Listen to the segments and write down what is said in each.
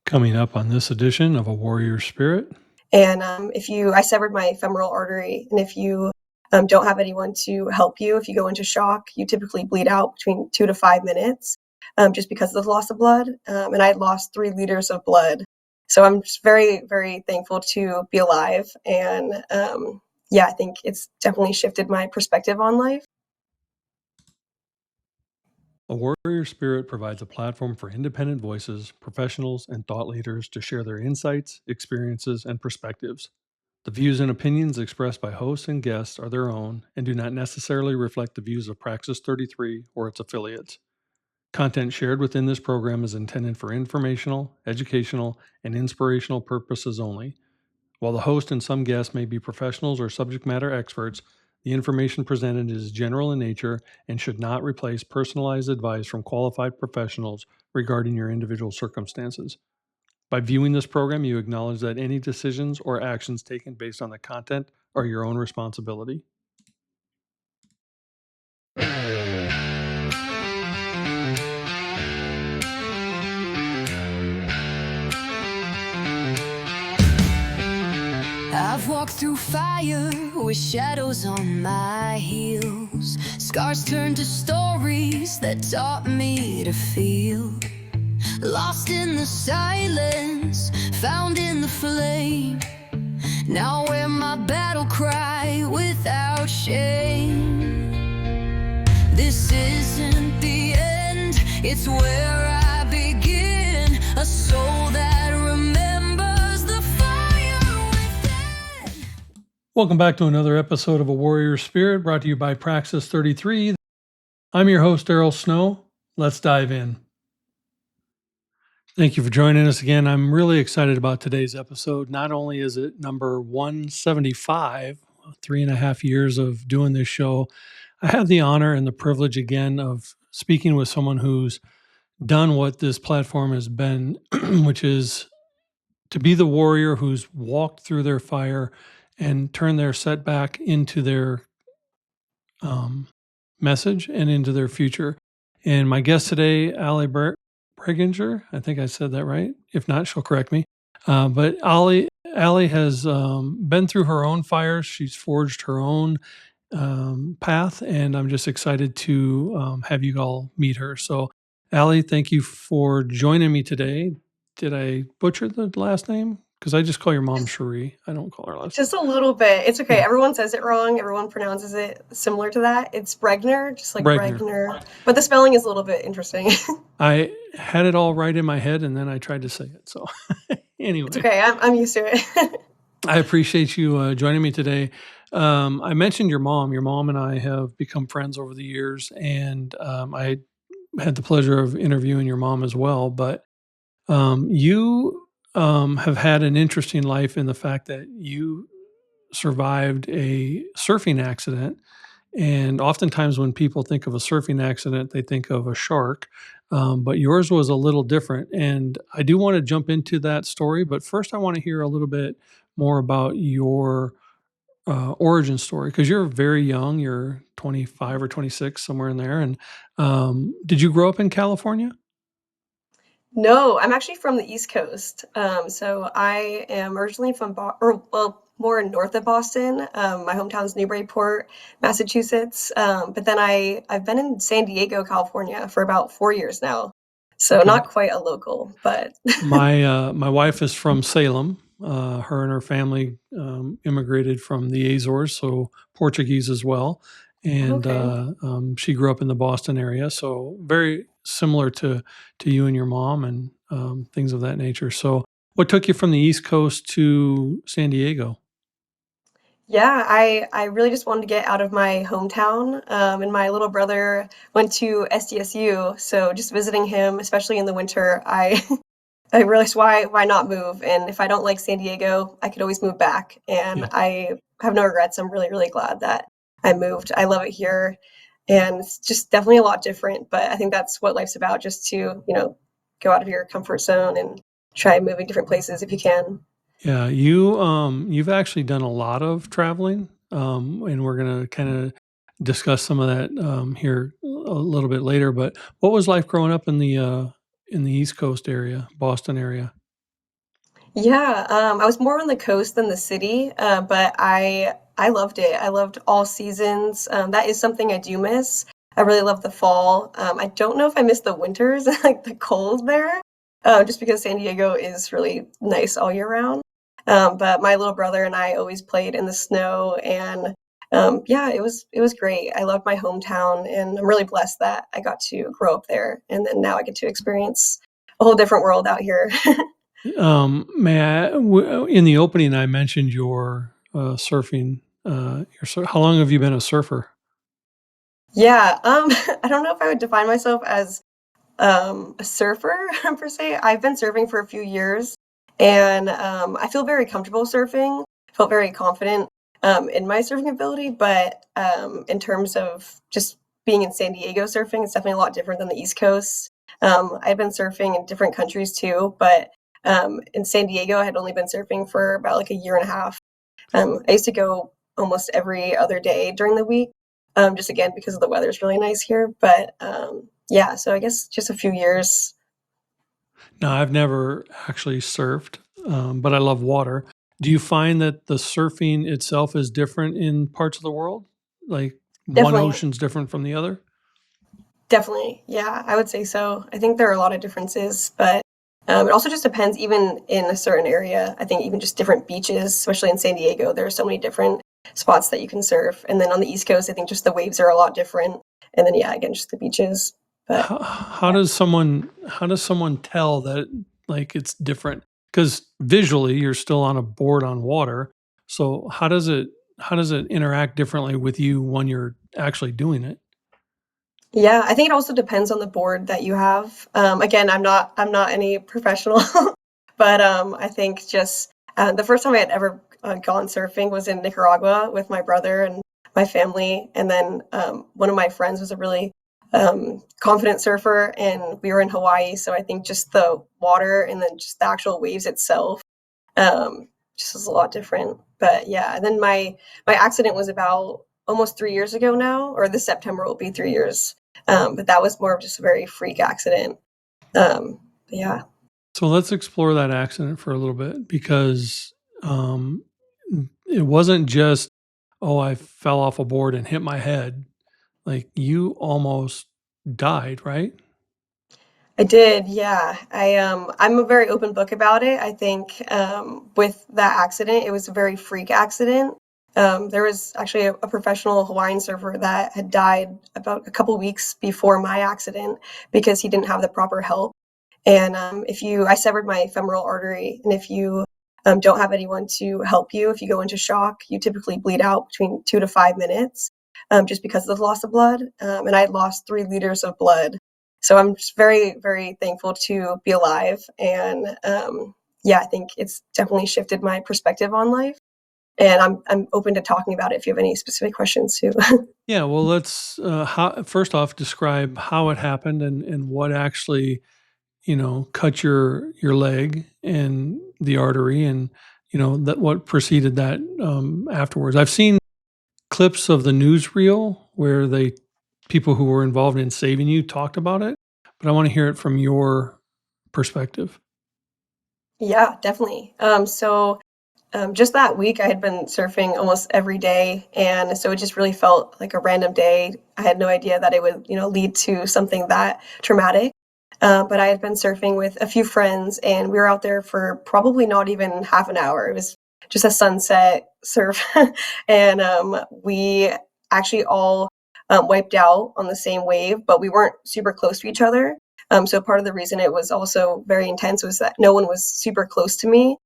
Coming up on this edition of A Warrior Spirit. And I severed my femoral artery, and if you don't have anyone to help you, if you go into shock, you typically bleed out between 2 to 5 minutes, just because of the loss of blood. And I had lost 3 liters of blood. So I'm just very, very thankful to be alive. And I think it's definitely shifted my perspective on life. A Warrior Spirit provides a platform for independent voices, professionals, and thought leaders to share their insights, experiences, and perspectives. The views and opinions expressed by hosts and guests are their own and do not necessarily reflect the views of Praxis 33 or its affiliates. Content shared within this program is intended for informational, educational, and inspirational purposes only. While the host and some guests may be professionals or subject matter experts, the information presented is general in nature and should not replace personalized advice from qualified professionals regarding your individual circumstances. By viewing this program, you acknowledge that any decisions or actions taken based on the content are your own responsibility. I've walked through fire with shadows on my heels. Scars turned to stories that taught me to feel. Lost in the silence, found in the flame. Now wear my battle cry without shame. This isn't the end, it's where I begin. A soul that remembers the fire within. Welcome back to another episode of A Warrior Spirit, brought to you by Praxis 33. I'm your host, Daryl Snow. Let's dive in. Thank you for joining us again. I'm really excited about today's episode. Not only is it number 175, 3.5 years of doing this show, I have the honor and the privilege again of speaking with someone who's done what this platform has been, which is to be the warrior who's walked through their fire and turned their setback into their message and into their future. And my guest today, Alli Breighner, I think I said that right. If not, she'll correct me. But Alli has been through her own fires. She's forged her own path, and I'm just excited to have you all meet her. So, Alli, thank you for joining me today. Did I butcher the last name? Because I just call your mom Cherie. I don't call her last name. Just a little bit. It's okay. Yeah. Everyone says it wrong. Everyone pronounces it similar to that. It's Breighner, just like Breighner. Breighner. But the spelling is a little bit interesting. I had it all right in my head, and then I tried to say it. So anyway. It's okay. I'm used to it. I appreciate you joining me today. I mentioned your mom. Your mom and I have become friends over the years, and I had the pleasure of interviewing your mom as well. But you have had an interesting life in the fact that you survived a surfing accident. And oftentimes when people think of a surfing accident, they think of a shark. But yours was a little different. And I do want to jump into that story. But first, I want to hear a little bit more about your origin story, because you're very young. You're 25 or 26, somewhere in there. And did you grow up in California? No, I'm actually from the East Coast. So I am originally from more north of Boston. My hometown's Newburyport, Massachusetts. But then I've been in San Diego, California for about 4 years now. So Okay. not quite a local, but My wife is from Salem. Her and her family immigrated from the Azores, so Portuguese as well. And okay. she grew up in the Boston area, so very similar to you and your mom and things of that nature. So what took you from the East Coast to San Diego? Yeah, I really just wanted to get out of my hometown. And my little brother went to SDSU, so just visiting him, especially in the winter, I realized why not move? And if I don't like San Diego, I could always move back. And Yeah. I have no regrets. I'm really, really glad that I moved. I love it here. And it's just definitely a lot different. But I think that's what life's about, just to, go out of your comfort zone and try moving different places if you can. Yeah, you've actually done a lot of traveling, and we're gonna kind of discuss some of that here a little bit later. But what was life growing up in the East Coast area, Boston area? Yeah, I was more on the coast than the city, but I loved it. I loved all seasons. That is something I do miss. I really love the fall. I don't know if I miss the winters, like the cold there, just because San Diego is really nice all year round. But my little brother and I always played in the snow, and yeah, it was great. I loved my hometown, and I'm really blessed that I got to grow up there, and then now I get to experience a whole different world out here. In the opening, I mentioned your surfing. How long have you been a surfer? Yeah, I don't know if I would define myself as a surfer per se. I've been surfing for a few years, and I feel very comfortable surfing. Felt very confident in my surfing ability, but in terms of just being in San Diego surfing, it's definitely a lot different than the East Coast. I've been surfing in different countries too, but in San Diego, I had only been surfing for about like a year and a half. I used to go almost every other day during the week, just again because the weather's really nice here. But yeah, so I guess just a few years. No, I've never actually surfed, but I love water. Do you find that the surfing itself is different in parts of the world? Like one Definitely, ocean's different from the other? definitely. Yeah, I would say so. I think there are a lot of differences, but it also just depends, even in a certain area. I think even just different beaches, especially in San Diego, there are so many different spots that you can surf. And then on the East Coast, I think just the waves are a lot different. And then, yeah, again, just the beaches. But How does someone tell that like it's different? Because visually you're still on a board on water. So how does it interact differently with you when you're actually doing it? yeah, I think it also depends on the board that you have. Again, I'm not any professional, but I think just the first time I had ever gone surfing was in Nicaragua with my brother and my family, and then one of my friends was a really confident surfer, and we were in Hawaii, so I think just the water and then just the actual waves itself um, just was a lot different. But yeah, and then my accident was about almost 3 years ago now, or this September will be 3 years. But that was more of just a very freak accident. But yeah, So let's explore that accident for a little bit because it wasn't just, oh, I fell off a board and hit my head. Like you almost died, right? I did. Yeah, I'm a very open book about it. I think with that accident, it was a very freak accident. There was actually a professional Hawaiian surfer that had died about a couple weeks before my accident because he didn't have the proper help. And I severed my femoral artery, and if you don't have anyone to help you, if you go into shock, you typically bleed out between 2 to 5 minutes, just because of the loss of blood. And I had lost 3 liters of blood, so I'm just very, very thankful to be alive. And yeah, I think it's definitely shifted my perspective on life. And I'm open to talking about it if you have any specific questions too. Yeah. Well, let's first off describe how it happened and what actually cut your leg and the artery, and that what preceded that afterwards. I've seen clips of the newsreel where they people who were involved in saving you talked about it, but I want to hear it from your perspective. Yeah, definitely. Just that week, I had been surfing almost every day, and so it just really felt like a random day. I had no idea that it would, lead to something that traumatic. But I had been surfing with a few friends, and we were out there for probably not even half an hour. It was just a sunset surf, and we actually all wiped out on the same wave, but we weren't super close to each other. So part of the reason it was also very intense was that no one was super close to me.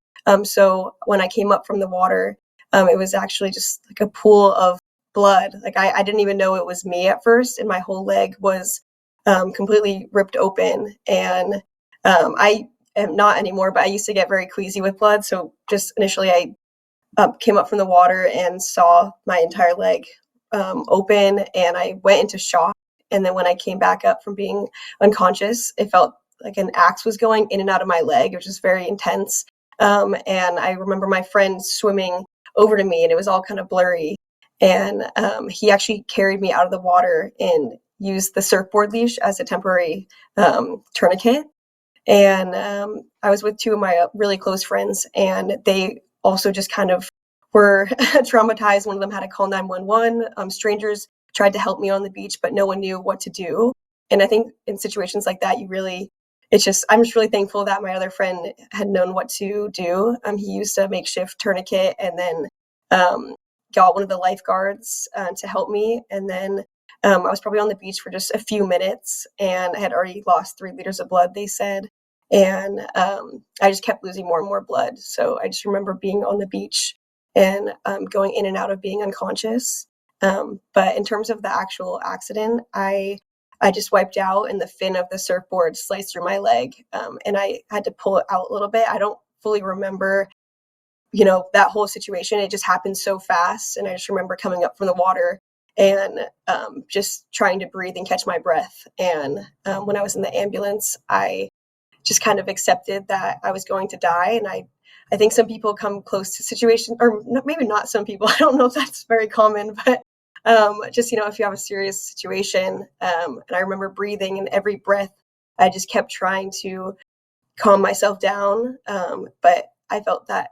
So when I came up from the water, it was actually just like a pool of blood. Like I didn't even know it was me at first, and my whole leg was completely ripped open. And I am not anymore, but I used to get very queasy with blood. So just initially, I came up from the water and saw my entire leg open, and I went into shock. And then when I came back up from being unconscious, it felt like an axe was going in and out of my leg. It was just very intense. And I remember my friend swimming over to me, and it was all kind of blurry. And he actually carried me out of the water and used the surfboard leash as a temporary tourniquet. And I was with two of my really close friends, and they also just kind of were traumatized. One of them had to call 911. Strangers tried to help me on the beach, but no one knew what to do. And I think in situations like that, I'm just really thankful that my other friend had known what to do. He used a makeshift tourniquet and then got one of the lifeguards to help me. And then I was probably on the beach for just a few minutes, and I had already lost 3 liters of blood, they said. And I just kept losing more and more blood. So I just remember being on the beach and going in and out of being unconscious. But in terms of the actual accident, I just wiped out, and the fin of the surfboard sliced through my leg, and I had to pull it out a little bit. I don't fully remember, that whole situation. It just happened so fast, and I just remember coming up from the water and just trying to breathe and catch my breath. And when I was in the ambulance, I just kind of accepted that I was going to die. And I think some people come close to situation, or maybe not some people. I don't know if that's very common, but just, if you have a serious situation. And I remember breathing, and every breath, I just kept trying to calm myself down. But I felt that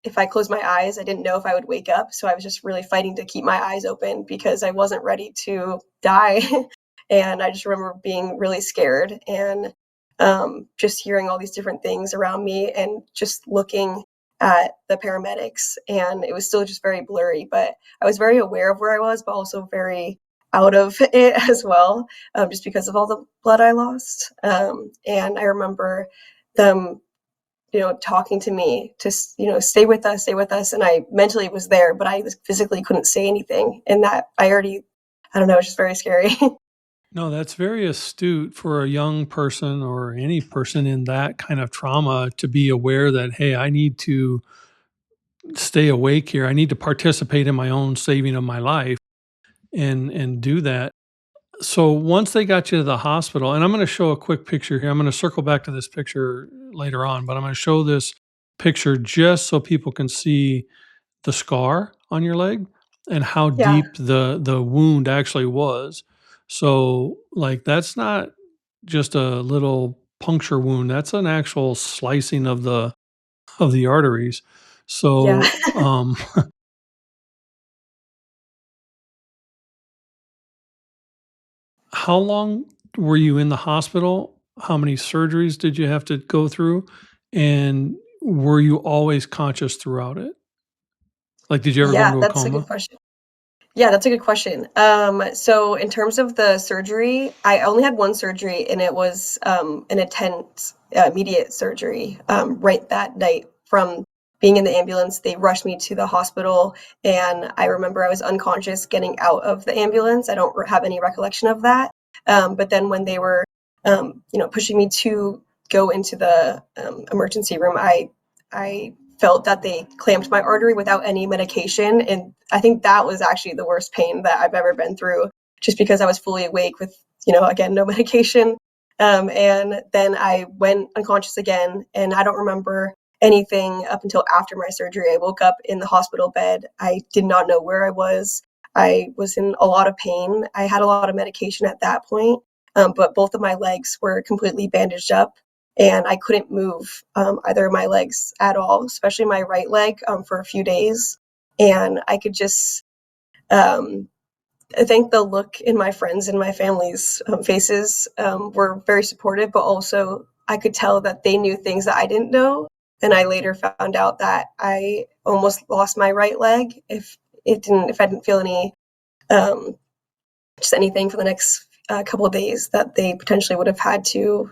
if I closed my eyes, I didn't know if I would wake up. So I was just really fighting to keep my eyes open because I wasn't ready to die. And I just remember being really scared, and just hearing all these different things around me, and just looking at the paramedics, and it was still just very blurry, but I was very aware of where I was, but also very out of it as well, just because of all the blood I lost. And I remember them, talking to me to, stay with us, stay with us. And I mentally was there, but I physically couldn't say anything. And that I don't know, it's just very scary. No, that's very astute for a young person or any person in that kind of trauma to be aware that, hey, I need to stay awake here. I need to participate in my own saving of my life and do that. So once they got you to the hospital, and I'm going to show a quick picture here. I'm going to circle back to this picture later on, but I'm going to show this picture just so people can see the scar on your leg and how Yeah, deep the wound actually was. So like that's not just a little puncture wound. That's an actual slicing of the arteries. yeah. So how long were you in the hospital? How many surgeries did you have to go through? And were you always conscious throughout it? Like, did you ever go Yeah, into a that's a good coma? question. Yeah, that's a good question. So in terms of the surgery, I only had one surgery, and it was an intense, immediate surgery. Right that night from being in the ambulance, they rushed me to the hospital, and I remember I was unconscious getting out of the ambulance. I don't have any recollection of that. But then when they were, pushing me to go into the emergency room, I felt that they clamped my artery without any medication. And I think that was actually the worst pain that I've ever been through, just because I was fully awake with, again, no medication. And then I went unconscious again, and I don't remember anything up until after my surgery. I woke up in the hospital bed. I did not know where I was. I was in a lot of pain. I had a lot of medication at that point, but both of my legs were completely bandaged up, and I couldn't move either of my legs at all, especially my right leg, for a few days. And I could just, I think the look in my friends and my family's faces were very supportive, but also I could tell that they knew things that I didn't know. And I later found out that I almost lost my right leg if I didn't feel any, um, just anything for the next couple of days, that they potentially would have had to,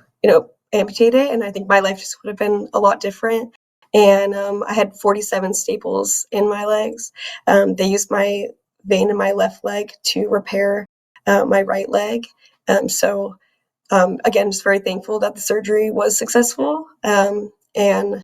amputate it. And I think my life just would have been a lot different. And I had 47 staples in my legs. They used my vein in my left leg to repair my right leg. Again, just very thankful that the surgery was successful. And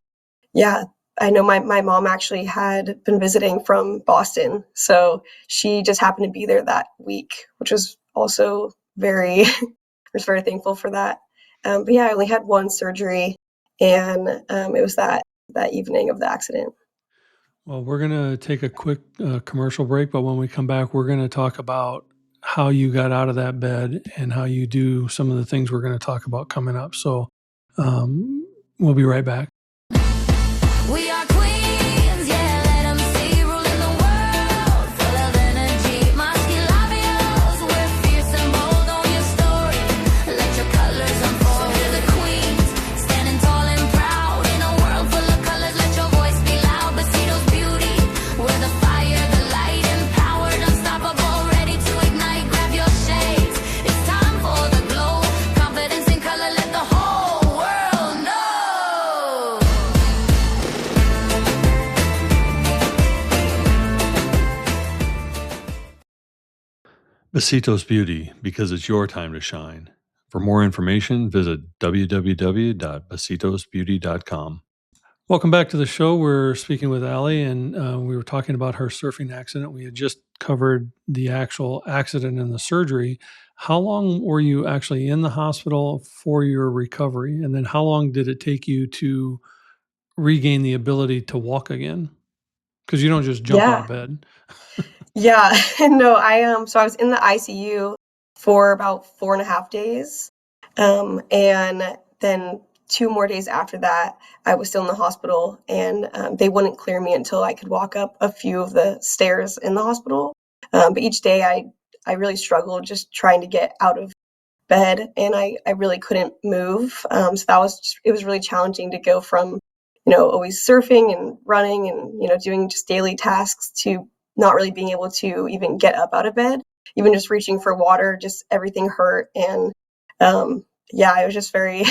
yeah, I know my mom actually had been visiting from Boston, so she just happened to be there that week, which was also very I was very thankful for that. But yeah, I only had one surgery, and it was that evening of the accident. Well, we're going to take a quick commercial break, but when we come back, we're going to talk about how you got out of that bed and how you do some of the things we're going to talk about coming up. So We'll be right back. We are queens, yeah, let 'em see, ruling the world, full of energy, Musculabios, we're fierce and bold, own your story, let your colors unfold. We're the queens, standing tall and proud, in a world full of colors, let your voice be loud, Besitos beauty, we're the fire, the light, empowered, unstoppable, ready to ignite, grab your shades, it's time for the glow, confidence in color, let the whole world know. Besitos Beauty, because it's your time to shine. For more information, visit www.besitosbeauty.com. Welcome back to the show. We're speaking with Alli, and we were talking about her surfing accident. We had just covered the actual accident and the surgery. How long were you actually in the hospital for your recovery? And then how long did it take you to regain the ability to walk again? Because you don't just jump out of Yeah. bed. Yeah. No, so I was in the ICU for about 4.5 days. And then 2 more days after that, I was still in the hospital, and they wouldn't clear me until I could walk up a few of the stairs in the hospital. But each day I really struggled just trying to get out of bed, and I really couldn't move. So it was really challenging to go from, always surfing and running and, doing just daily tasks to not really being able to even get up out of bed, even just reaching for water, just everything hurt. And yeah, it was just very,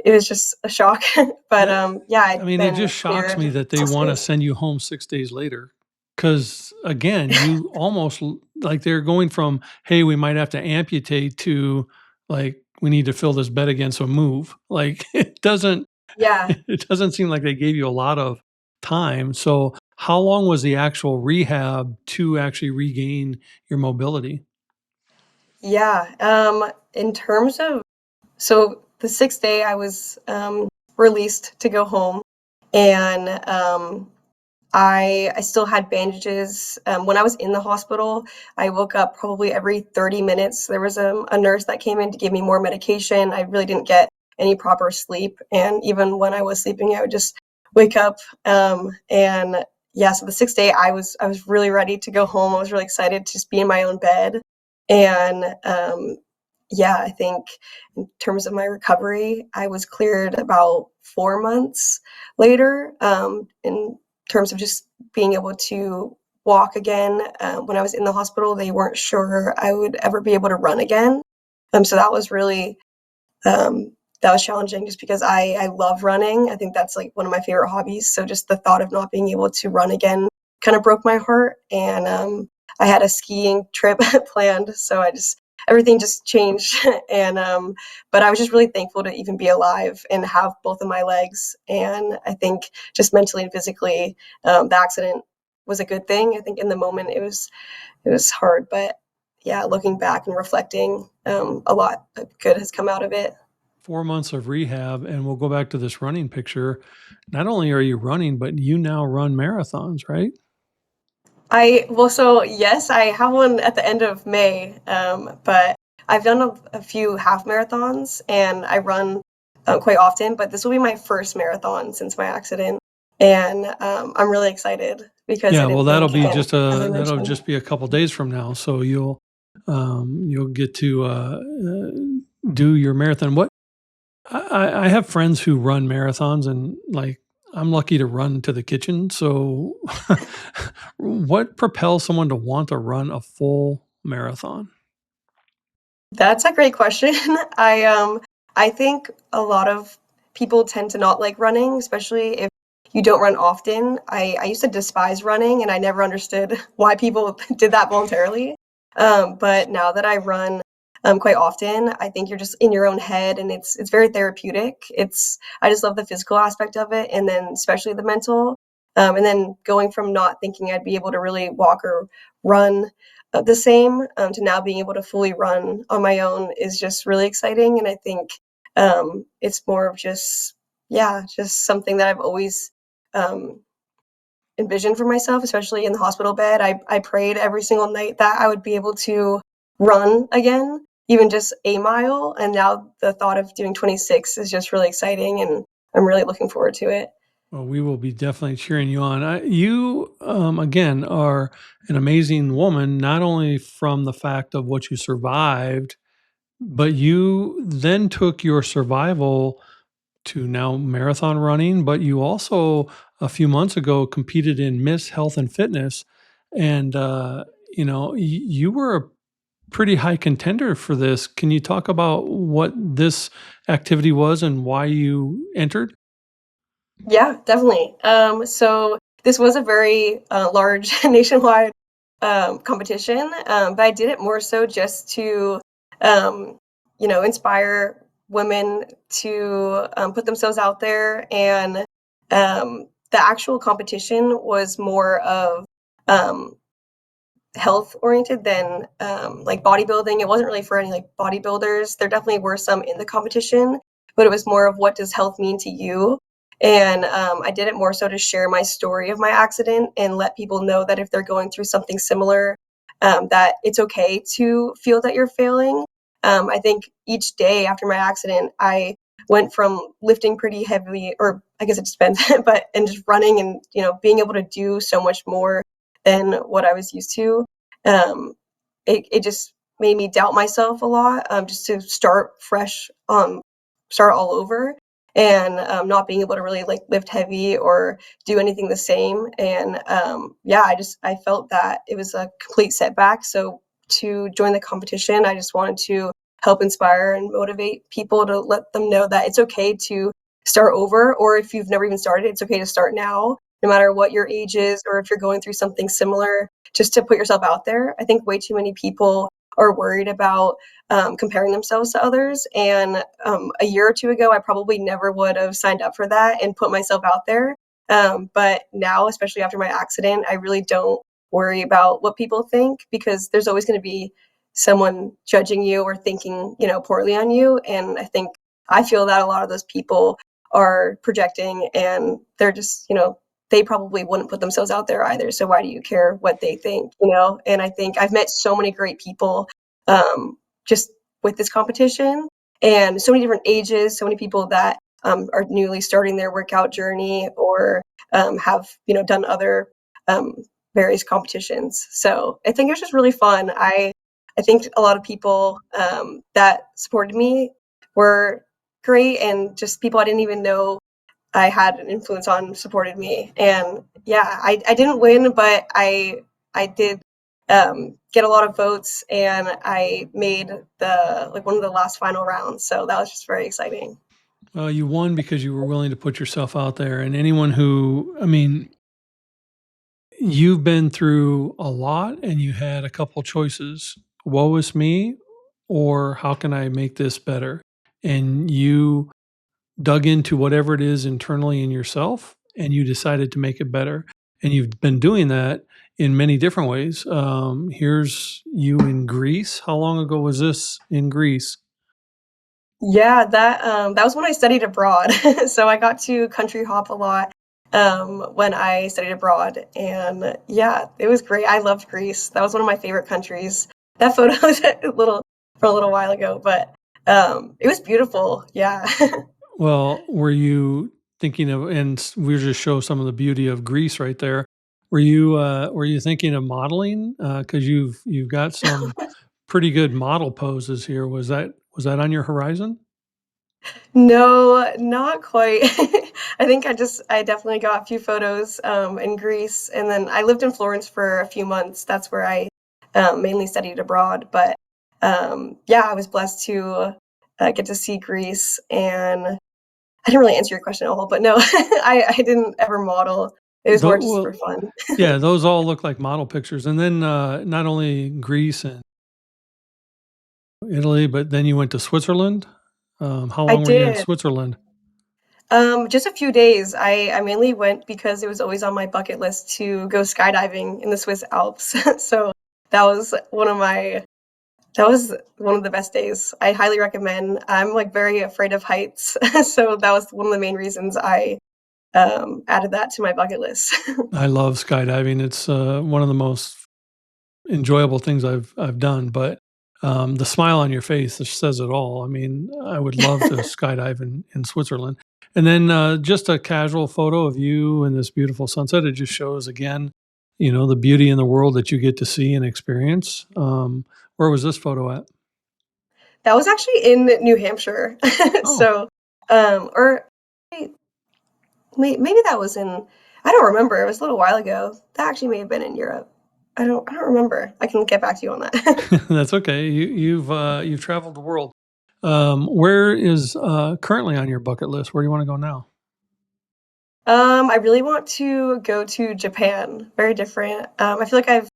it was just a shock. But It yeah, I I'd mean, it been just shocks cleared me that they 6 wanna days. send you home 6 days later. Because again, you almost l like, they're going from, "Hey, we might have to amputate," to, like, "We need to fill this bed again, so move." Like, Yeah. it doesn't seem like they gave you a lot of time. So, how long was the actual rehab to actually regain your mobility? Yeah. In terms of So the 6th day I was, released to go home, and, I still had bandages. When I was in the hospital, I woke up probably every 30 minutes. There was, a nurse that came in to give me more medication. I really didn't get any proper sleep, and even when I was sleeping, I would just wake up, and yeah, so the 6th day, I was really ready to go home. I was really excited to just be in my own bed, and, yeah, I think in terms of my recovery, I was cleared about 4 months later, in terms of just being able to walk again. When I was in the hospital, they weren't sure I would ever be able to run again. So that was really that was challenging just because I love running. I think that's like one of my favorite hobbies. So just the thought of not being able to run again kind of broke my heart. And I had a skiing trip planned, so everything just changed. And but I was just really thankful to even be alive and have both of my legs. And I think just mentally and physically, the accident was a good thing. I think in the moment it was hard, but yeah, looking back and reflecting, a lot of good has come out of it. 4 months of rehab, and we'll go back to this running picture. Not only are you running, but you now run marathons, right? So yes, I have one at the end of May, but I've done a few half marathons and I run quite often, but this will be my first marathon since my accident. And I'm really excited because I Yeah, well, didn't think, again, as I that'll mentioned. just be a couple days from now, so you'll get to, do your marathon. I have friends who run marathons, and, like, I'm lucky to run to the kitchen, so what propels someone to want to run a full marathon? That's a great question. I think a lot of people tend to not like running, especially if you don't run often. I used to despise running, and I never understood why people did that voluntarily. But now that I run quite often, I think you're just in your own head, and it's very therapeutic. I just love the physical aspect of it, and then especially the mental. And then going from not thinking I'd be able to really walk or run the same, to now being able to fully run on my own is just really exciting. And I think it's more of just, yeah, just something that I've always um, envisioned for myself, especially in the hospital bed. I prayed every single night that I would be able to run again. even just a mile. And now the thought of doing 26 is just really exciting, and I'm really looking forward to it. Well, we will be definitely cheering you on. You, again, are an amazing woman, not only from the fact of what you survived, but you then took your survival to now marathon running, but you also a few months ago competed in Miss Health and Fitness, and you were a pretty high contender for this. Can you talk about what this activity was and why you entered? Yeah, definitely. So this was a very large nationwide competition, but I did it more so just to, um, inspire women to put themselves out there. And the actual competition was more of um, health oriented than like bodybuilding. It wasn't really for any like bodybuilders. There definitely were some in the competition, but it was more of what does health mean to you. And I did it more so to share my story of my accident and let people know that if they're going through something similar, that it's okay to feel that you're failing. I think each day after my accident, I went from lifting pretty heavily, or I guess it just depends, but and just running and being able to do so much more than what I was used to. Um, it just made me doubt myself a lot, just to start fresh, start all over, and not being able to really like lift heavy or do anything the same. And yeah, I felt that it was a complete setback. So to join the competition, I just wanted to help inspire and motivate people to let them know that it's okay to start over, or if you've never even started, it's okay to start now, no matter what your age is, or if you're going through something similar, just to put yourself out there. I think way too many people are worried about comparing themselves to others. And a year or two ago, I probably never would have signed up for that and put myself out there. But now, especially after my accident, I really don't worry about what people think, because there's always going to be someone judging you or thinking, poorly on you. And I feel that a lot of those people are projecting, and they're just, they probably wouldn't put themselves out there either. So why do you care what they think, And I think I've met so many great people just with this competition, and so many different ages, so many people that are newly starting their workout journey, or have, done other um, various competitions. So I think it was just really fun. I think a lot of people that supported me were great, and just people I didn't even know I had an influence on supported me. And yeah, I didn't win, but I did get a lot of votes, and I made the like one of the last final rounds. So that was just very exciting. Well, you won because you were willing to put yourself out there. And anyone who, I mean, you've been through a lot and you had a couple choices: woe is me, or how can I make this better? And you dug into whatever it is internally in yourself and you decided to make it better. And you've been doing that in many different ways. Here's you in Greece. How long ago was this in Greece? Yeah, that was when I studied abroad. So I got to country hop a lot when I studied abroad, and yeah, it was great. I loved Greece. That was one of my favorite countries. That photo is from a little while ago, but it was beautiful. Yeah. Well, were you thinking of, and we just show some of the beauty of Greece right there. Were you thinking of modeling? Because you've got some pretty good model poses here. Was that on your horizon? No, not quite. I think I definitely got a few photos in Greece, and then I lived in Florence for a few months. That's where I mainly studied abroad. But yeah, I was blessed to get to see Greece, and I didn't really answer your question at all. But no, I didn't ever model. It was more just for Well, fun. yeah, those all look like model pictures. And then not only Greece and Italy, but then you went to Switzerland. How I long were you in did. Switzerland? Just a few days. I mainly went because it was always on my bucket list to go skydiving in the Swiss Alps. So that was one of my that was one of the best days. I highly recommend. I'm like very afraid of heights, so that was one of the main reasons I added that to my bucket list. I love skydiving. It's one of the most enjoyable things I've done. But The smile on your face just says it all. I mean, I would love to skydive in Switzerland. And then just a casual photo of you and this beautiful sunset. It just shows again, the beauty in the world that you get to see and experience. Where was this photo at? That was actually in New Hampshire. Oh, So, or wait, maybe that was in, I don't remember. It was a little while ago. That actually may have been in Europe. I don't remember. I can get back to you on that. that's okay. You've traveled the world. Where is currently on your bucket list? Where do you want to go now? I really want to go to Japan. Very different. I feel like I've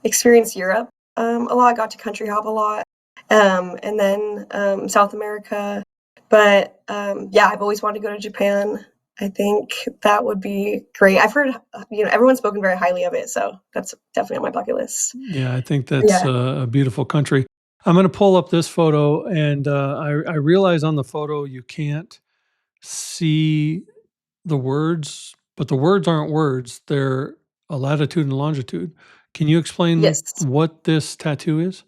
experienced Europe a lot, got to country hop a lot, and then South America. But yeah, I've always wanted to go to Japan. I think that would be great. I've heard, everyone's spoken very highly of it, so that's definitely on my bucket list. Yeah, I think that's Yeah. a beautiful country. I'm going to pull up this photo, and I realize on the photo you can't see the words, but the words aren't words. They're a latitude and longitude. Can you explain Yes. what this tattoo is?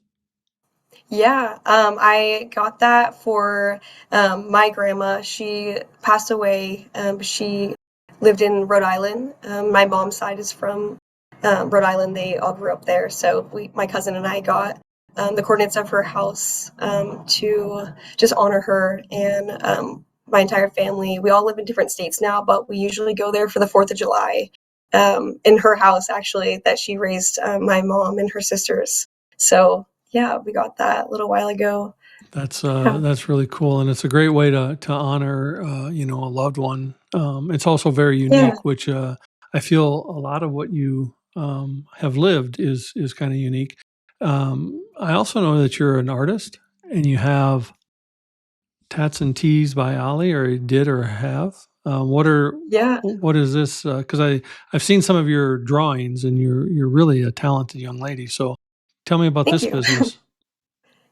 Yeah, I got that for my grandma. She passed away. She lived in Rhode Island. My mom's side is from Rhode Island. They all grew up there. So my cousin and I got the coordinates of her house to just honor her and my entire family. We all live in different states now, but we usually go there for the 4th of July in her house, actually, that she raised my mom and her sisters. So yeah, we got that a little while ago. Yeah. That's really cool, and it's a great way to honor a loved one. It's also very Yeah. unique, which I feel a lot of what you have lived is kind of unique. I also know that you're an artist, and you have Tats and Teas by Alli, or you did or have. Yeah. What is this? Because I've seen some of your drawings, and you're really a talented young lady. So tell me about Thank this you. business.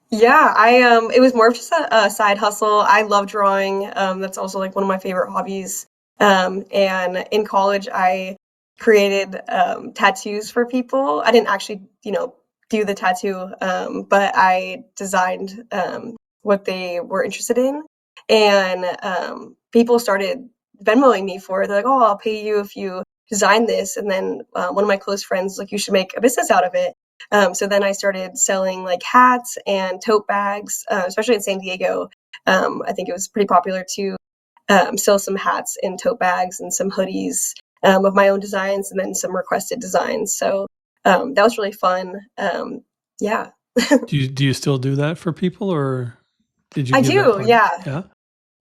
Yeah, it was more of just a side hustle. I love drawing. That's also like one of my favorite hobbies. And in college, I created tattoos for people. I didn't actually, do the tattoo, but I designed what they were interested in, and people started Venmoing me for it. They're like, "Oh, I'll pay you if you design this." And then one of my close friends was like, "You should make a business out of it." So then I started selling like hats and tote bags, especially in San Diego. I think it was pretty popular to sell some hats and tote bags and some hoodies of my own designs and then some requested designs. So that was really fun. Yeah, Do you still do that for people, or did you I give that do. part up? Yeah. Yeah.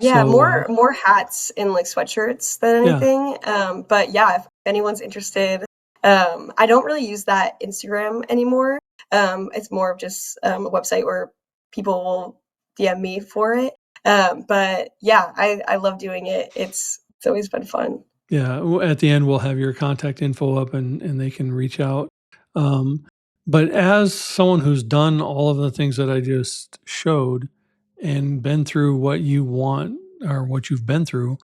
Yeah, So, more hats and, like, sweatshirts than yeah, anything, but yeah, if anyone's interested, I don't really use that Instagram anymore, it's more of just, a website where people will DM me for it, but yeah, I love doing it, it's always been fun. yeah, at the end, we'll have your contact info up, and they can reach out. Um, but as someone who's done all of the things that I just showed and been through what you want or what you've been through,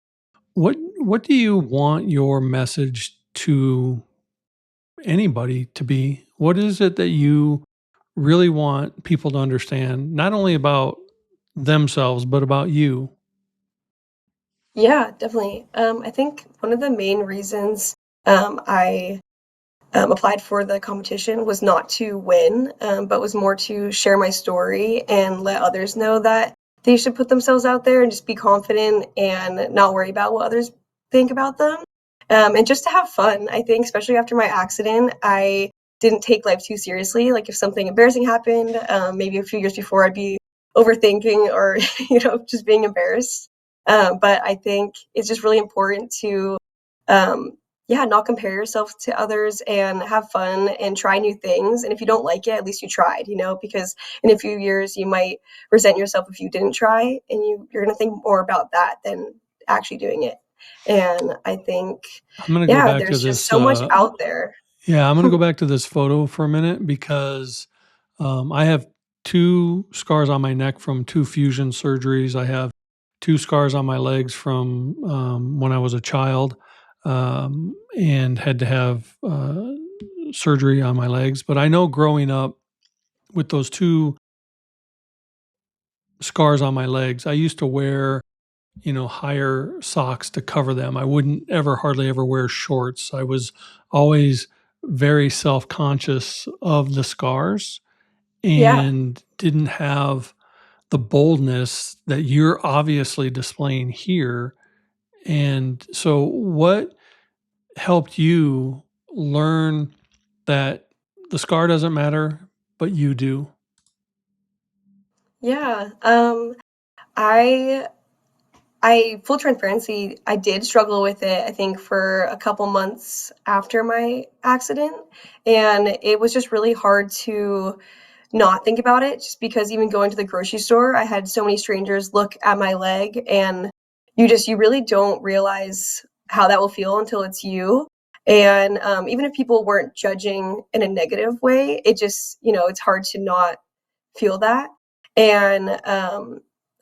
what do you want your message to anybody to be? What is it that you really want people to understand, not only about themselves, but about you? Yeah, definitely, I think one of the main reasons, I applied for the competition was not to win, but was more to share my story and let others know that they should put themselves out there and just be confident and not worry about what others think about them. And just to have fun. I think, especially after my accident, I didn't take life too seriously. Like if something embarrassing happened, maybe a few years before, I'd be overthinking or just being embarrassed. But I think it's just really important to um, yeah, not compare yourself to others and have fun and try new things. And if you don't like it, at least you tried, because in a few years you might resent yourself if you didn't try and you're going to think more about that than actually doing it. And I think, I'm going to go yeah, back to there's just this. so much out there. Yeah, I'm going to go back to this photo for a minute because I have two scars on my neck from two fusion surgeries. I have two scars on my legs from when I was a child and had to have surgery on my legs. But I know growing up with those two scars on my legs. I used to wear, higher socks to cover them. I wouldn't ever hardly ever wear shorts. I was always very self-conscious of the scars Yeah. and didn't have the boldness that you're obviously displaying here. And so what helped you learn that the scar doesn't matter, but you do? Yeah. I full transparency, I did struggle with it, I think, for a couple months after my accident, and it was just really hard to not think about it just because even going to the grocery store, I had so many strangers look at my leg, and you really don't realize how that will feel until it's you. And even if people weren't judging in a negative way, it just, it's hard to not feel that. And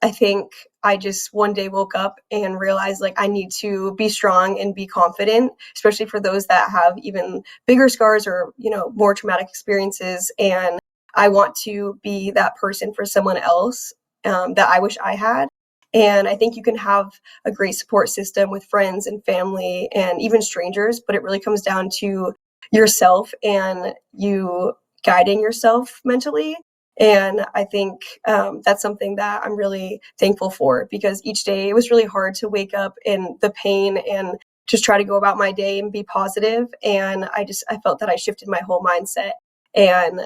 I think I just one day woke up and realized like I need to be strong and be confident, especially for those that have even bigger scars or, more traumatic experiences. And I want to be that person for someone else that I wish I had. And I think you can have a great support system with friends and family and even strangers, but it really comes down to yourself and you guiding yourself mentally. And I think that's something that I'm really thankful for because each day it was really hard to wake up in the pain and just try to go about my day and be positive. And I felt that I shifted my whole mindset. And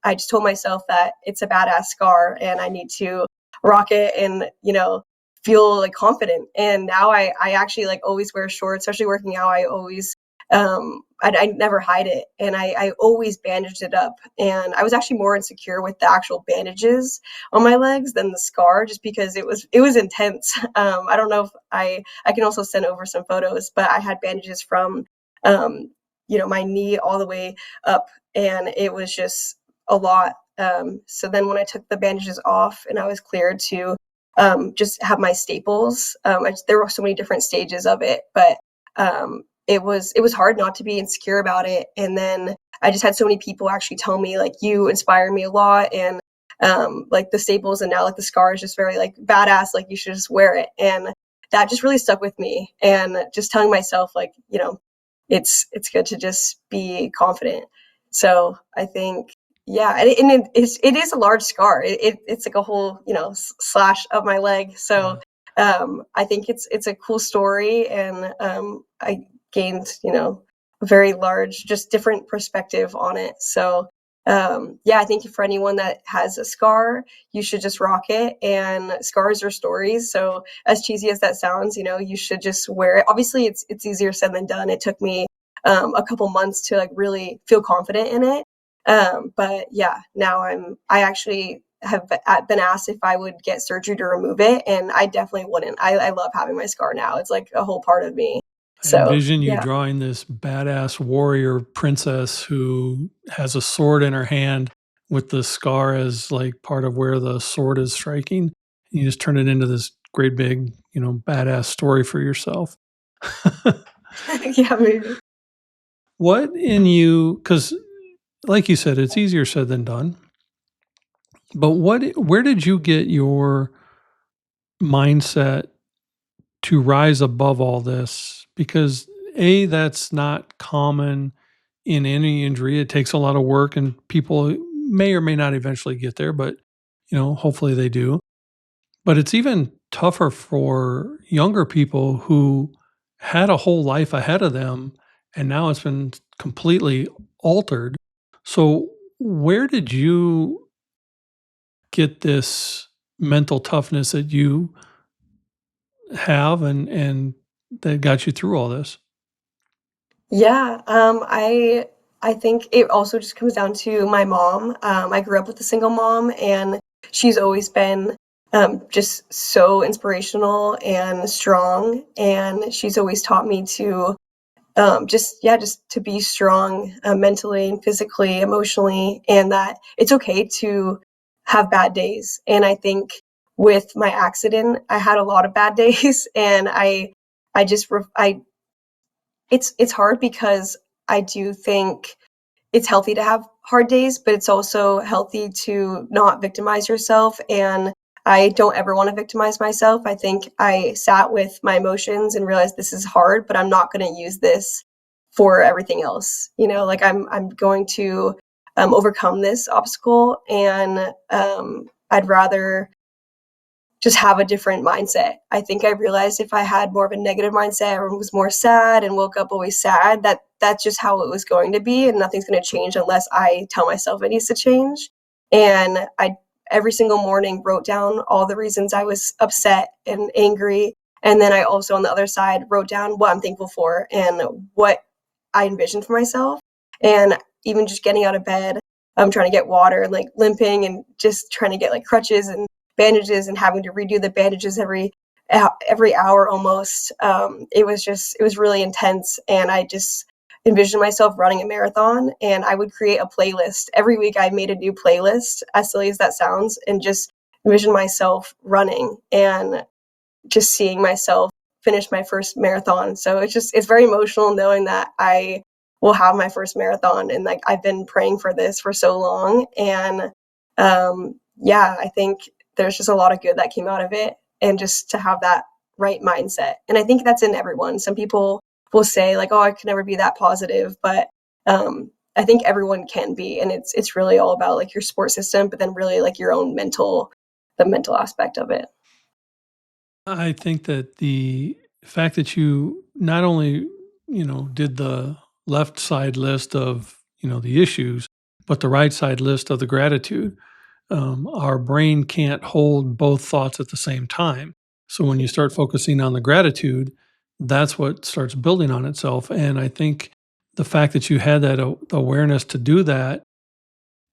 I just told myself that it's a badass scar and I need to rock it and, feel like confident. And now I actually like always wear shorts, especially working out. I always I never hide it, and I always bandaged it up. And I was actually more insecure with the actual bandages on my legs than the scar, just because it was intense. I don't know if I can also send over some photos, but I had bandages from my knee all the way up, and it was just a lot. So then when I took the bandages off and I was cleared to just have my staples, there were so many different stages of it, but it was hard not to be insecure about it. And then I just had so many people actually tell me like you inspire me a lot, and like the staples and now like the scar is just very like badass, like you should just wear it. And that just really stuck with me, and just telling myself like it's good to just be confident. So I think yeah, and it is a large scar. It's like a whole slash of my leg. So Yeah. I think it's a cool story, and I gained a very large, just different perspective on it. So yeah, I think for anyone that has a scar, you should just rock it. And scars are stories. So as cheesy as that sounds, you should just wear it. Obviously, it's easier said than done. It took me a couple months to like really feel confident in it. But yeah, now I actually have been asked if I would get surgery to remove it, and I definitely wouldn't. I love having my scar now. It's like a whole part of me. I So envision you yeah. drawing this badass warrior princess who has a sword in her hand with the scar as like part of where the sword is striking. You just turn it into this great big, badass story for yourself. Yeah, maybe. What in you, because like you said, it's easier said than done. But where did you get your mindset to rise above all this? Because A, that's not common in any injury. It takes a lot of work and people may or may not eventually get there, but hopefully they do. But it's even tougher for younger people who had a whole life ahead of them and now it's been completely altered. So where did you get this mental toughness that you have and that got you through all this? Yeah, I think it also just comes down to my mom. I grew up with a single mom, and she's always been just so inspirational and strong. And she's always taught me to just to be strong mentally and physically, emotionally, and that it's okay to have bad days. And I think with my accident, I had a lot of bad days, and I just I it's hard because I do think it's healthy to have hard days, but it's also healthy to not victimize yourself and I don't ever want to victimize myself. I think I sat with my emotions and realized this is hard, but I'm not going to use this for everything else. Like I'm going to overcome this obstacle, and I'd rather just have a different mindset. I think I realized if I had more of a negative mindset or was more sad and woke up always sad, that's just how it was going to be, and nothing's going to change unless I tell myself it needs to change. And I every single morning wrote down all the reasons I was upset and angry, and then I also on the other side wrote down what I'm thankful for and what I envisioned for myself. And even just getting out of bed, I'm trying to get water and like limping and just trying to get like crutches and bandages and having to redo the bandages every hour almost. It was really intense, and I just envisioned myself running a marathon, and I would create a playlist every week. I made a new playlist, as silly as that sounds, and just envision myself running and just seeing myself finish my first marathon. So it's very emotional knowing that I will have my first marathon, and like I've been praying for this for so long. And yeah, I think there's just a lot of good that came out of it, and just to have that right mindset. And I think that's in everyone. Some people will say like, oh, I could never be that positive, but I think everyone can be, and it's really all about like your support system, but then really like your own the mental aspect of it. I think that the fact that you not only, did the left side list of, the issues, but the right side list of the gratitude. Our brain can't hold both thoughts at the same time. So when you start focusing on the gratitude, that's what starts building on itself. And I think the fact that you had that awareness to do that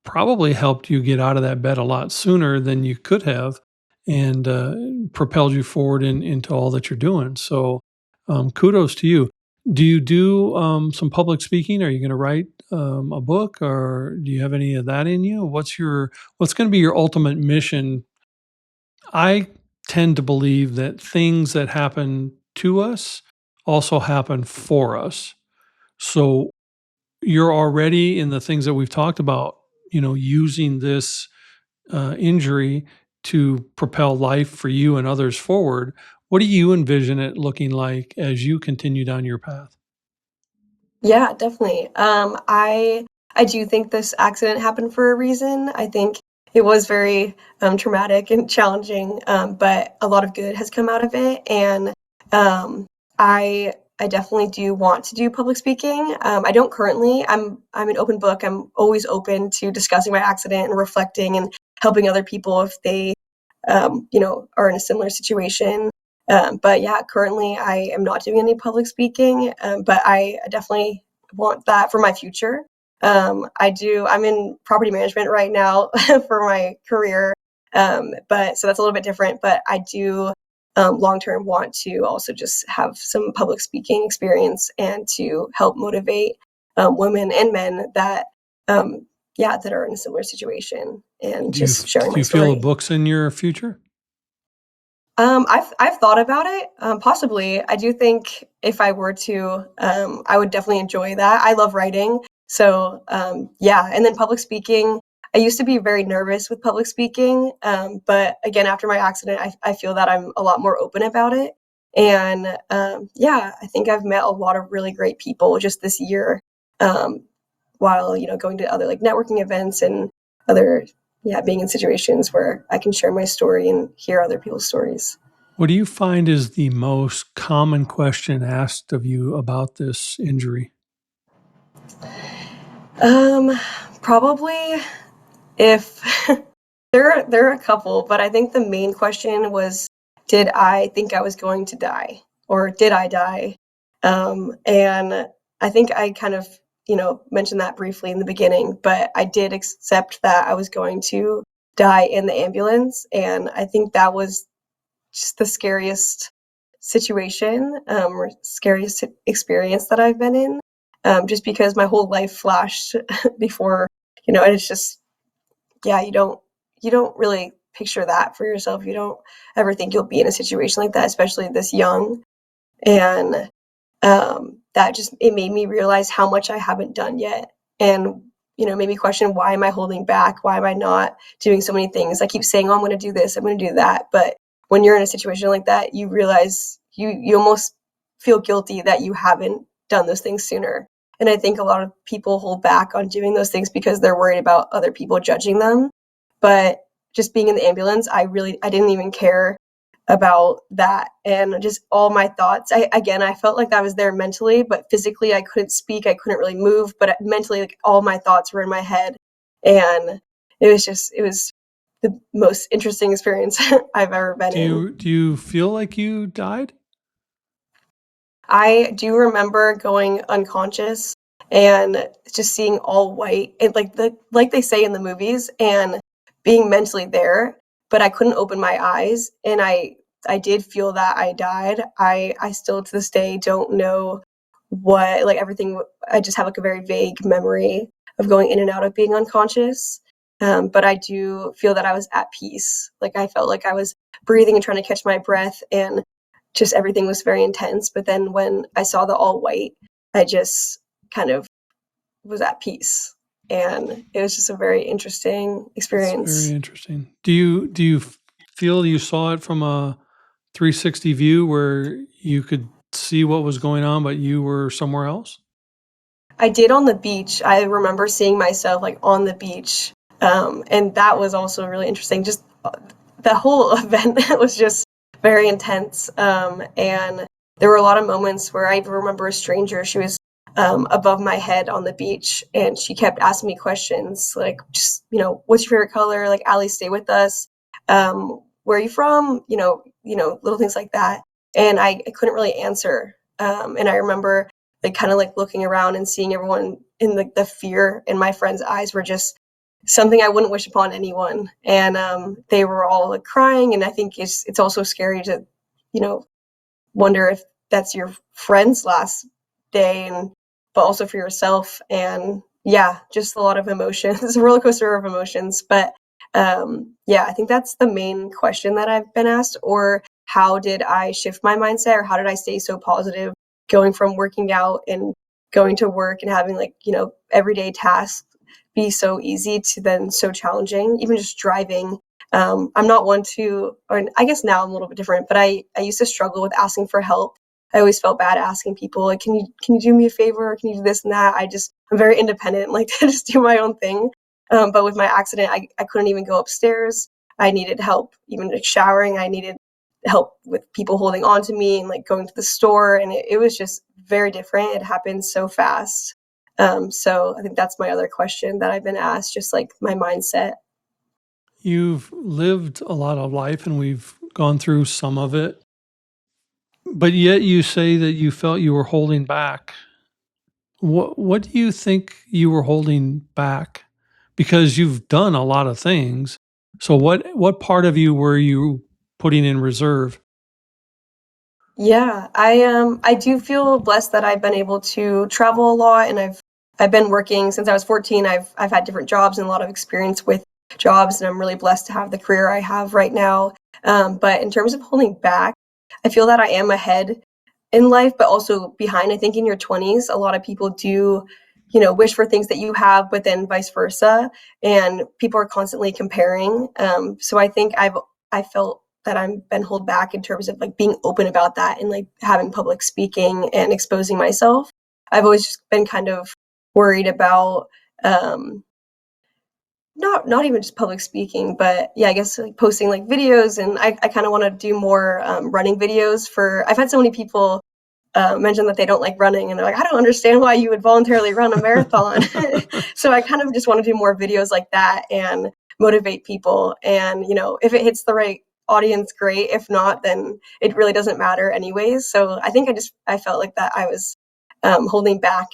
probably helped you get out of that bed a lot sooner than you could have, and propelled you forward into all that you're doing. So kudos to you. Do you do some public speaking? Are you going to write a book, or do you have any of that in you? What's going to be your ultimate mission? I tend to believe that things that happen to us also happen for us. So you're already in the things that we've talked about, using this injury to propel life for you and others forward. What do you envision it looking like as you continue down your path? Yeah, definitely. I do think this accident happened for a reason. I think it was very traumatic and challenging, but a lot of good has come out of it. And um, I definitely do want to do public speaking. I don't currently. I'm an open book. I'm always open to discussing my accident and reflecting and helping other people if they are in a similar situation. But yeah, currently I am not doing any public speaking, but I definitely want that for my future. I'm in property management right now for my career, but so that's a little bit different. But I do long term want to also just have some public speaking experience and to help motivate women and men that that are in a similar situation, and just sharing Do my you feel a story. book's in your future? I've thought about it, possibly. I do think if I were to, I would definitely enjoy that. I love writing, so, yeah, and then public speaking, I used to be very nervous with public speaking, but again, after my accident, I feel that I'm a lot more open about it, and, yeah, I think I've met a lot of really great people just this year, um, while, going to other, like, networking events and other being in situations where I can share my story and hear other people's stories. What do you find is the most common question asked of you about this injury? Um, Probably if there are a couple, but I think the main question was, did I think I was going to die, or did I die? And I think I kind of, mentioned that briefly in the beginning, but I did accept that I was going to die in the ambulance, and I think that was just the scariest situation, or scariest experience that I've been in, just because my whole life flashed before, and it's just, yeah, you don't really picture that for yourself. You don't ever think you'll be in a situation like that, especially this young. And that just it made me realize how much I haven't done yet, and made me question, why am I holding back? Why am I not doing so many things? I keep saying, oh, I'm going to do this, I'm going to do that. But when you're in a situation like that, you realize you almost feel guilty that you haven't done those things sooner. And I think a lot of people hold back on doing those things because they're worried about other people judging them. But just being in the ambulance, I didn't even care about that. And just all my thoughts, I felt like I was there mentally, but physically I couldn't speak, I couldn't really move, but mentally, like, all my thoughts were in my head. And it was the most interesting experience I've ever been in. Do you feel like you died? I do remember going unconscious and just seeing all white, and like they say in the movies, and being mentally there, but I couldn't open my eyes, and I did feel that I died. I still to this day don't know what, like, everything. I just have like a very vague memory of going in and out of being unconscious. But I do feel that I was at peace. Like, I felt like I was breathing and trying to catch my breath, and just everything was very intense. But then when I saw the all white, I just kind of was at peace. And it was just a very interesting It's very experience. interesting. Do you feel you saw it from a 360 view where you could see what was going on, but you were somewhere else? I did on the beach. I remember seeing myself like on the beach. And that was also really interesting. Just the whole event was just very intense. And there were a lot of moments where I remember a stranger, she was above my head on the beach, and she kept asking me questions like, just, what's your favorite color? Like, Alli, stay with us. Where are you from? Little things like that. And I couldn't really answer. And I remember like kind of like looking around and seeing everyone in the fear in my friends' eyes were just something I wouldn't wish upon anyone. And they were all like crying. And I think it's also scary to, you know, wonder if that's your friend's last day, and but also for yourself. And yeah, just a lot of emotions. It's a roller coaster of emotions. But yeah, I think that's the main question that I've been asked. Or how did I shift my mindset, or how did I stay so positive going from working out and going to work and having like, everyday tasks be so easy to then so challenging, even just driving. I'm not one to, or I guess now I'm a little bit different, but I used to struggle with asking for help. I always felt bad asking people, like, can you do me a favor? Can you do this and that? I'm very independent, like to just do my own thing. But with my accident, I couldn't even go upstairs. I needed help, even like showering. I needed help with people holding on to me and like going to the store. And it was just very different. It happened so fast. So I think that's my other question that I've been asked, just like my mindset. You've lived a lot of life and we've gone through some of it, but yet you say that you felt you were holding back. What do you think you were holding back? Because you've done a lot of things. So what part of you were you putting in reserve? Yeah, I do feel blessed that I've been able to travel a lot, and I've been working since I was 14. I've had different jobs and a lot of experience with jobs, and I'm really blessed to have the career I have right now. But in terms of holding back, I feel that I am ahead in life, but also behind. I think in your 20s, a lot of people do, wish for things that you have, but then vice versa, and people are constantly comparing. So I think I felt that I'm been held back in terms of like being open about that and like having public speaking and exposing myself. I've always just been kind of worried about not even just public speaking, but yeah, I guess like posting like videos, and I kind of want to do more running videos. I've had so many people mention that they don't like running, and they're like, I don't understand why you would voluntarily run a marathon. So I kind of just want to do more videos like that and motivate people. And, if it hits the right audience, great. If not, then it really doesn't matter anyways. So I think I felt like that I was holding back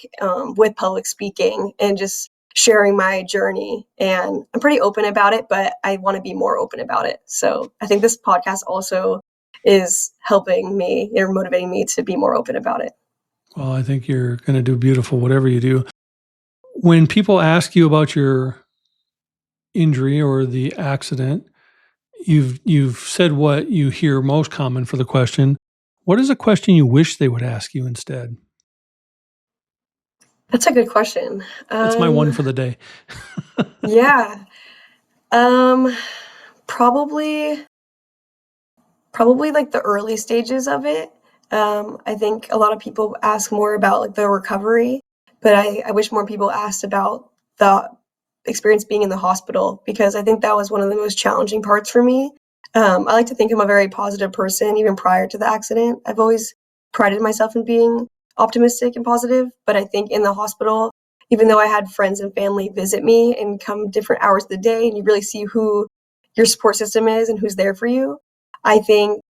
with public speaking and just sharing my journey. And I'm pretty open about it, but I want to be more open about it. So I think this podcast also is helping me or motivating me to be more open about it. Well, I think you're going to do beautiful whatever you do. When people ask you about your injury or the accident, you've said what you hear most common for the question. What is a question you wish they would ask you instead? That's a good question. That's my one for the day. Yeah. Um, probably Probably, like, the early stages of it. I think a lot of people ask more about, like, the recovery, but I wish more people asked about the experience being in the hospital because I think that was one of the most challenging parts for me. I like to think I'm a very positive person even prior to the accident. I've always prided myself in being optimistic and positive, but I think in the hospital, even though I had friends and family visit me and come different hours of the day, and you really see who your support system is and who's there for you, I think,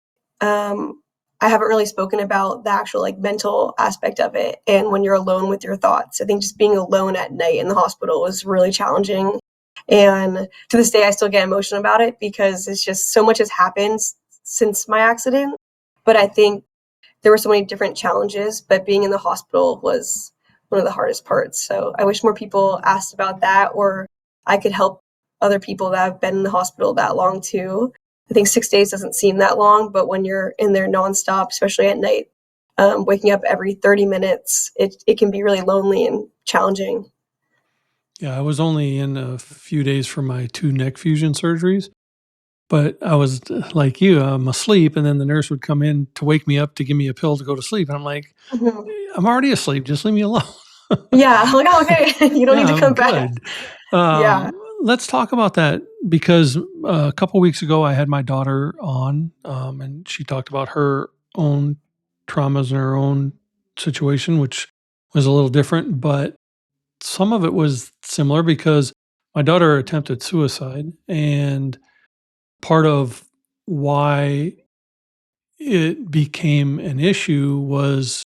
um, I haven't really spoken about the actual, like, mental aspect of it, and when you're alone with your thoughts. I think just being alone at night in the hospital was really challenging, and to this day, I still get emotional about it because it's just so much has happened since my accident, but I think there were so many different challenges, but being in the hospital was one of the hardest parts, so I wish more people asked about that or I could help other people that have been in the hospital that long too. I think 6 days doesn't seem that long, but when you're in there nonstop, especially at night, waking up every 30 minutes, it can be really lonely and challenging. Yeah, I was only in a few days for my 2 neck fusion surgeries, but I was like you, I'm asleep, and then the nurse would come in to wake me up to give me a pill to go to sleep, and I'm like, Mhm. "I'm already asleep, just leave me alone." Yeah, I'm like, "Oh, okay, you don't Yeah, need to I'm come back." good. Yeah. Let's talk about that because a couple weeks ago I had my daughter on, and she talked about her own traumas and her own situation, which was a little different, but some of it was similar because my daughter attempted suicide, and part of why it became an issue was,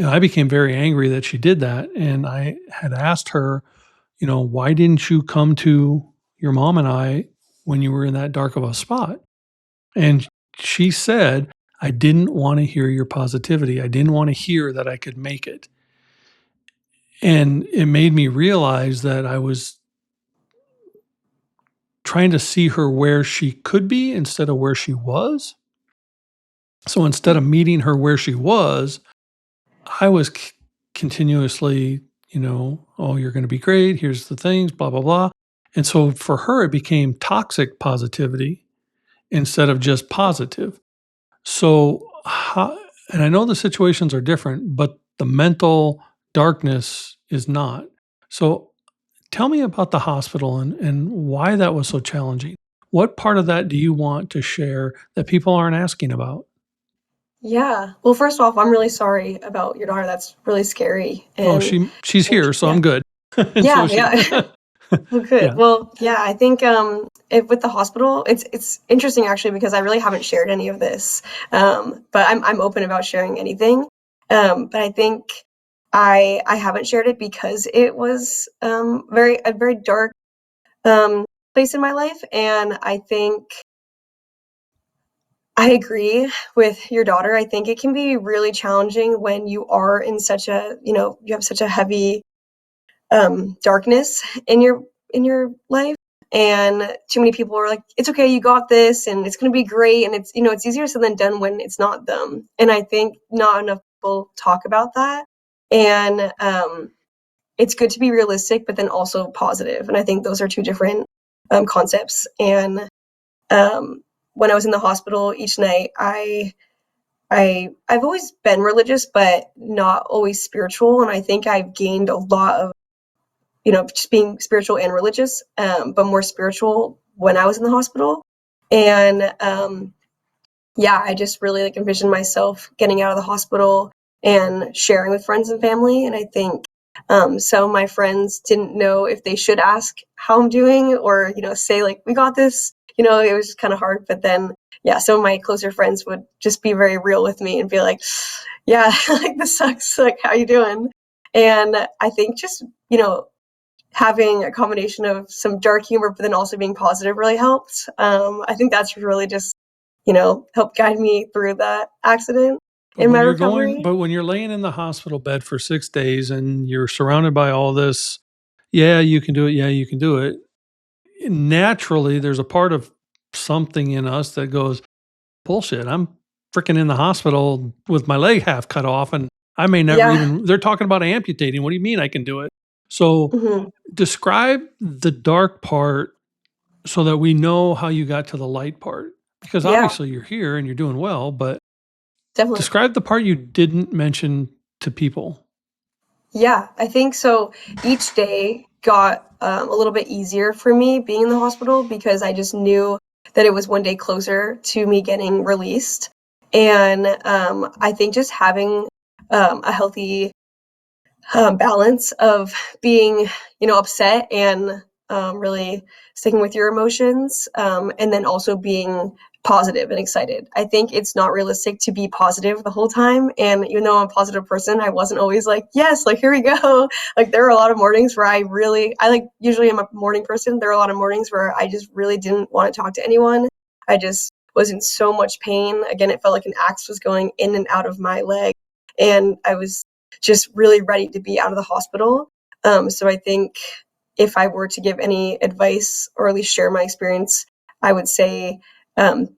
I became very angry that she did that, and I had asked her, "Why didn't you come to your mom and I when you were in that dark of a spot?" And she said, "I didn't wanna hear your positivity. I didn't wanna hear that I could make it." And it made me realize that I was trying to see her where she could be instead of where she was. So instead of meeting her where she was, I was continuously, "Oh, you're gonna be great. Here's the things, blah, blah, blah." And so for her, it became toxic positivity instead of just positive. So, and I know the situations are different, but the mental darkness is not. So tell me about the hospital and why that was so challenging. What part of that do you want to share that people aren't asking about? Yeah. Well, first off, I'm really sorry about your daughter, that's really scary, Oh, and she's think here, so yeah. I'm good. And so Yeah, is she. yeah. Well, good. Yeah. Well, yeah, I think, with the hospital, it's interesting actually because I really haven't shared any of this, but I'm open about sharing anything. But I think I haven't shared it because it was, a very dark, um, place in my life, and I think I agree with your daughter. I think it can be really challenging when you are in such a you have such a heavy darkness in your life, and too many people are like, "It's okay, you got this, and it's gonna be great," and it's easier said than done when it's not them, and I think not enough people talk about that, and, it's good to be realistic, but then also positive, and I think those are 2 different, concepts, and, um, when I was in the hospital each night, I've always been religious, but not always spiritual, and I think I've gained a lot of just being spiritual and religious, but more spiritual when I was in the hospital. And yeah, I just really like envisioned myself getting out of the hospital and sharing with friends and family. And I think some of my friends didn't know if they should ask how I'm doing or, say like, we got this. It was just kind of hard. But then, yeah, some of my closer friends would just be very real with me and be like, yeah, like this sucks. Like, how you doing? And I think just, having a combination of some dark humor, but then also being positive really helped. I think that's really just, helped guide me through that accident But in my when you're going recovery. but when you're laying in the hospital bed for 6 days and you're surrounded by all this, "Yeah, you can do it. Yeah, you can do it." Naturally, there's a part of something in us that goes, "Bullshit, I'm freaking in the hospital with my leg half cut off, and I may never Yeah. even, they're talking about amputating. What do you mean I can do it? So Mhm. describe the dark part so that we know how you got to the light part. Because Yeah, obviously you're here and you're doing well, but definitely. describe the part you didn't mention to people. Yeah, I think so. Each day got a little bit easier for me being in the hospital because I just knew that it was one day closer to me getting released. And I think just having a healthy balance of being, upset and really sticking with your emotions, and then also being positive and excited. I think it's not realistic to be positive the whole time. And even though I'm a positive person, I wasn't always like, yes, like, here we go. Like, there are a lot of mornings where I like, usually I'm a morning person. There are a lot of mornings where I just really didn't want to talk to anyone. I just was in so much pain. Again, it felt like an axe was going in and out of my leg. And I was just really ready to be out of the hospital. So I think if I were to give any advice or at least share my experience, I would say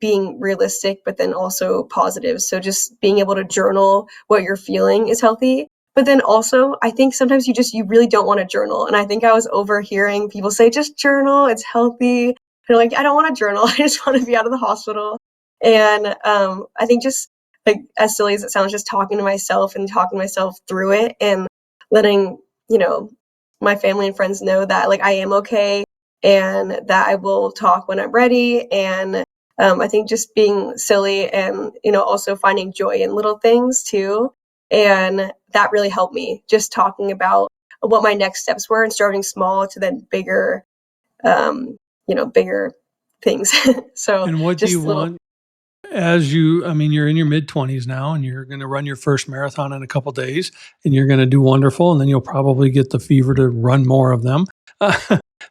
being realistic, but then also positive. So just being able to journal what you're feeling is healthy. But then also, I think sometimes you really don't want to journal. And I think I was overhearing people say, just journal, it's healthy. They're like, I don't want to journal. I just want to be out of the hospital. And I think just like as silly as it sounds, just talking to myself and talking myself through it and letting, you know, my family and friends know that like I am okay and that I will talk when I'm ready. And I think just being silly and, also finding joy in little things too. And that really helped me just talking about what my next steps were and starting small to then bigger things. So And what do you just little, want as you, I mean, you're in your mid 20s now and you're going to run your first marathon in a couple days and you're going to do wonderful. And then you'll probably get the fever to run more of them.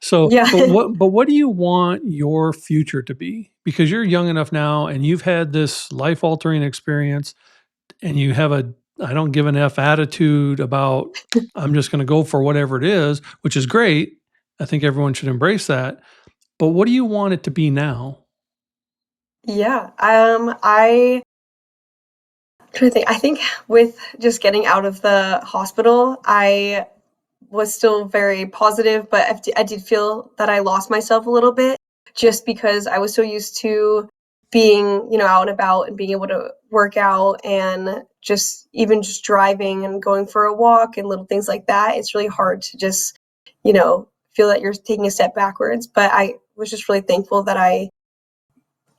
So, yeah. but what do you want your future to be? Because you're young enough now and you've had this life altering experience and you have a, I don't give an F attitude about, I'm just going to go for whatever it is, which is great. I think everyone should embrace that. But what do you want it to be now? Yeah. Trying to think. I think with just getting out of the hospital, I was still very positive, but I did feel that I lost myself a little bit just because I was so used to being, out and about and being able to work out and just even just driving and going for a walk and little things like that. It's really hard to just, feel that you're taking a step backwards. But I was just really thankful that I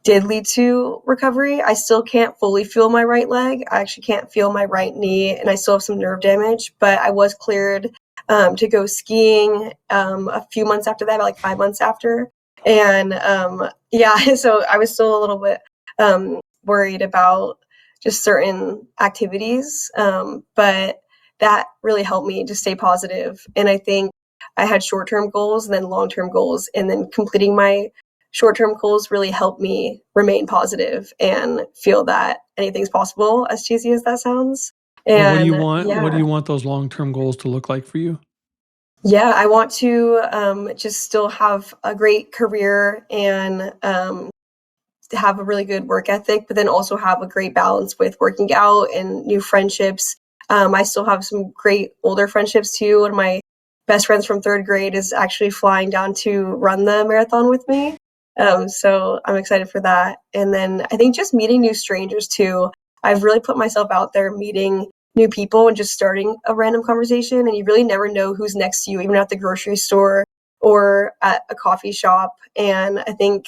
did lead to recovery. I still can't fully feel my right leg. I actually can't feel my right knee, and I still have some nerve damage, but I was cleared to go skiing a few months after that, about like 5 months after. And yeah, so I was still a little bit worried about just certain activities, but that really helped me to stay positive. And I think I had short term goals and then long term goals, and then completing my short-term goals really help me remain positive and feel that anything's possible, as cheesy as that sounds. But what do you And want? What do yeah, you want those long-term goals to look like for you? yeah, I want to just still have a great career and have a really good work ethic, but then also have a great balance with working out and new friendships. I still have some great older friendships too. One of my best friends from third grade is actually flying down to run the marathon with me. So I'm excited for that. And then I think just meeting new strangers too. I've really put myself out there meeting new people and just starting a random conversation. And you really never know who's next to you, even at the grocery store or at a coffee shop. And I think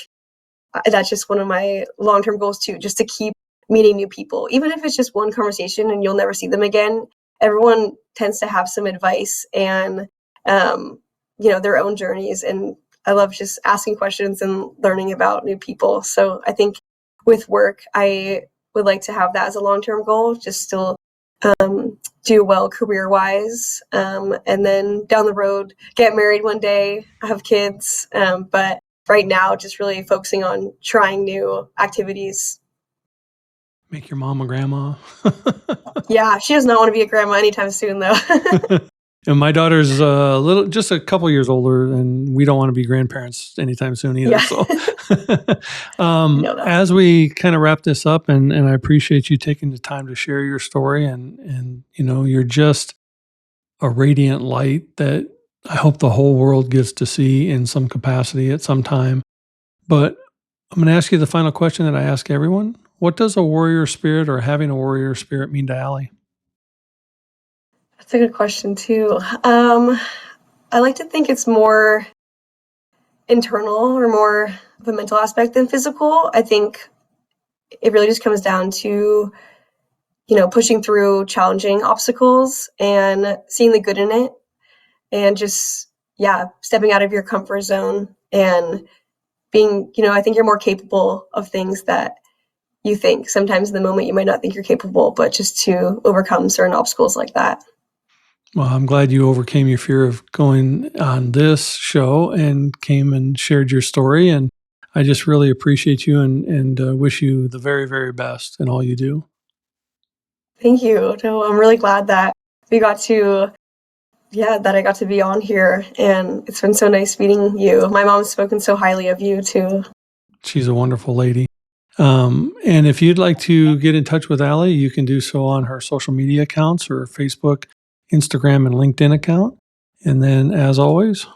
that's just one of my long-term goals too, just to keep meeting new people, even if it's just one conversation and you'll never see them again. Everyone tends to have some advice and their own journeys, and I love just asking questions and learning about new people. So I think with work, I would like to have that as a long-term goal, just still do well career-wise, and then down the road get married one day, have kids, but right now just really focusing on trying new activities. Make your mom a grandma. Yeah, she does not want to be a grandma anytime soon though. And my daughter's just a couple years older, and we don't want to be grandparents anytime soon either. Yeah. So, know that. as we kind of wrap this up, and I appreciate you taking the time to share your story, and you're just a radiant light that I hope the whole world gets to see in some capacity at some time. But I'm going to ask you the final question that I ask everyone. What does a warrior spirit or having a warrior spirit mean to Alli? That's a good question too. I like to think it's more internal or more of a mental aspect than physical. I think it really just comes down to, pushing through challenging obstacles and seeing the good in it, and just, stepping out of your comfort zone and being, I think you're more capable of things that you think. Sometimes in the moment you might not think you're capable, but just to overcome certain obstacles like that. Well, I'm glad you overcame your fear of going on this show and came and shared your story. And I just really appreciate you and wish you the very, very best in all you do. Thank you. No, I'm really glad that we got to, that I got to be on here. And it's been so nice meeting you. My mom's spoken so highly of you too. She's a wonderful lady. And if you'd like to get in touch with Alli, you can do so on her social media accounts or Facebook, Instagram, and LinkedIn account. And then, as always,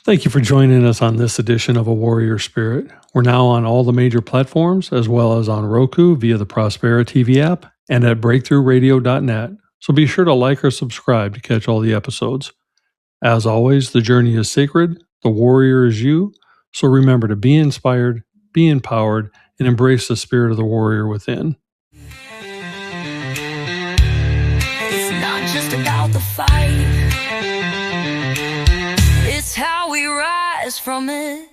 thank you for joining us on this edition of A Warrior Spirit. We're now on all the major platforms, as well as on Roku via the Prospera TV app and at breakthroughradio.net. So be sure to like or subscribe to catch all the episodes. As always, the journey is sacred, the warrior is you. So remember to be inspired, be empowered, and embrace the spirit of the warrior within. It's not just about the fight, it's how we rise from it.